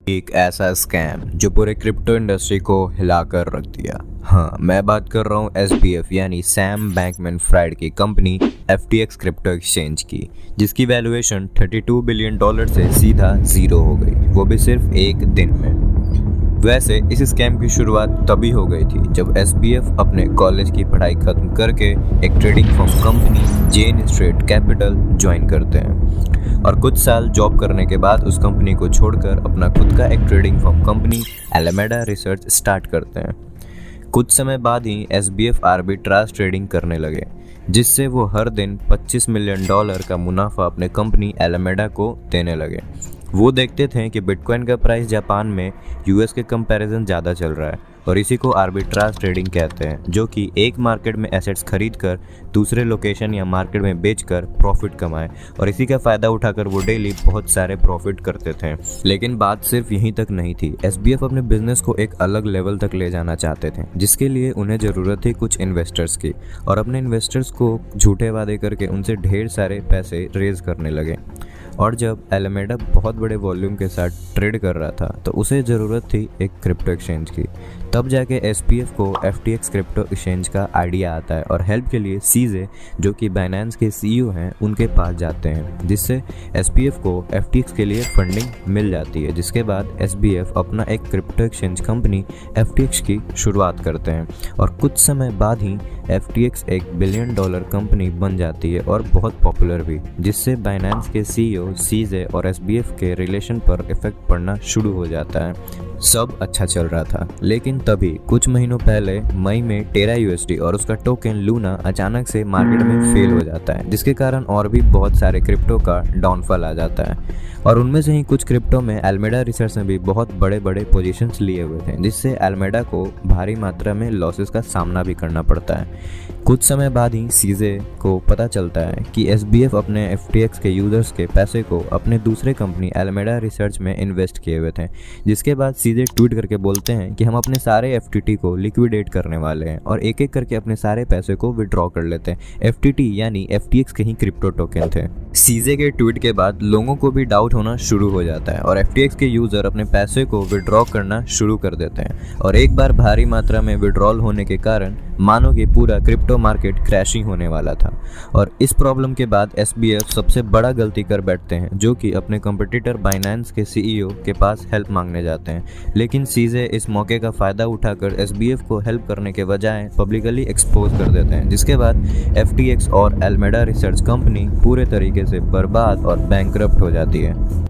एक ऐसा स्कैम जो पूरे क्रिप्टो इंडस्ट्री को हिलाकर रख दिया। हाँ, मैं बात कर रहा हूँ SBF यानी सैम बैंकमैन-फ्राइड की कंपनी FTX क्रिप्टो एक्सचेंज की, जिसकी वैल्यूएशन $32 बिलियन से सीधा जीरो हो गई, वो भी सिर्फ एक दिन में। वैसे इस स्कैम की शुरुआत तभी हो गई थी जब SBF अपने कॉलेज की पढ़ाई खत्म करके एक ट्रेडिंग फर्म कंपनी जेन स्ट्रीट कैपिटल ज्वाइन करते हैं और कुछ साल जॉब करने के बाद उस कंपनी को छोड़कर अपना खुद का एक trading firm company Alameda Research start करते हैं। कुछ समय बाद ही SBF आर्बिट्राज ट्रेडिंग करने लगे, जिससे वो हर दिन $25 मिलियन का मुनाफा अपने कंपनी एलामेडा को देने लगे। वो देखते थे कि बिटकॉइन का प्राइस जापान में US के कंपैरिजन ज़्यादा चल रहा है और इसी को आर्बिट्राज ट्रेडिंग कहते हैं, जो कि एक मार्केट में एसेट्स खरीद कर दूसरे लोकेशन या मार्केट में बेचकर प्रॉफिट कमाए, और इसी का फ़ायदा उठाकर वो डेली बहुत सारे प्रॉफिट करते थे। लेकिन बात सिर्फ यहीं तक नहीं थी। SBF अपने बिजनेस को एक अलग लेवल तक ले जाना चाहते थे, जिसके लिए उन्हें ज़रूरत थी कुछ इन्वेस्टर्स की, और अपने इन्वेस्टर्स को झूठे वादे करके उनसे ढेर सारे पैसे रेज करने लगे। और जब एलामेडा बहुत बड़े वॉल्यूम के साथ ट्रेड कर रहा था तो उसे ज़रूरत थी एक क्रिप्टो एक्सचेंज की। तब जाके SBF को FTX क्रिप्टो एक्सचेंज का आइडिया आता है और हेल्प के लिए सीजे, जो कि बाइनेंस के CEO हैं, उनके पास जाते हैं, जिससे SBF को FTX के लिए फंडिंग मिल जाती है। जिसके बाद SBF अपना एक क्रिप्टो एक्सचेंज कंपनी FTX की शुरुआत करते हैं और कुछ समय बाद ही FTX एक $1 बिलियन कंपनी बन जाती है और बहुत पॉपुलर भी, जिससे बाइनेंस के CEO, सीजे और SBF के रिलेशन पर इफेक्ट पड़ना शुरू हो जाता है। सब अच्छा चल रहा था, लेकिन तभी कुछ महीनों पहले मई में टेरा USD और उसका टोकन लूना अचानक से मार्केट में फेल हो जाता है, जिसके कारण और भी बहुत सारे क्रिप्टो का डाउनफॉल आ जाता है। और उनमें से ही कुछ क्रिप्टो में एलामेडा रिसर्च ने भी बहुत बड़े बड़े पोजीशंस लिए हुए थे, जिससे एलामेडा को भारी मात्रा में लॉसेस का सामना भी करना पड़ता है। कुछ समय बाद ही सीजे को पता चलता है कि SBF अपने FTX के यूजर्स के पैसे को अपने दूसरे कंपनी एलामेडा रिसर्च में इन्वेस्ट किए हुए थे, जिसके बाद सीजे ट्वीट करके बोलते हैं कि हम अपने सारे FTT को लिक्विडेट करने वाले हैं और एक एक करके अपने सारे पैसे को विड्रॉ कर लेते हैं। FTT यानी FTX के ही क्रिप्टो टोकन थे। सीजे के ट्वीट के बाद लोगों को भी डाउट होना शुरू हो जाता है और FTX के यूजर अपने पैसे को विड्रॉ करना शुरू कर देते हैं, और एक बार भारी मात्रा में विड्रॉल होने के कारण मानो कि पूरा क्रिप्टो मार्केट क्रैशिंग होने वाला था। और इस प्रॉब्लम के बाद SBF सबसे बड़ा गलती कर बैठते हैं, जो कि अपने कंपटीटर बाइनेंस के CEO के पास हेल्प मांगने जाते हैं। लेकिन सीजे इस मौके का फ़ायदा उठाकर SBF को हेल्प करने के बजाय पब्लिकली एक्सपोज कर देते हैं, जिसके बाद FTX और एलामेडा रिसर्च कंपनी पूरे तरीके से बर्बाद और बैंकरप्ट हो जाती है।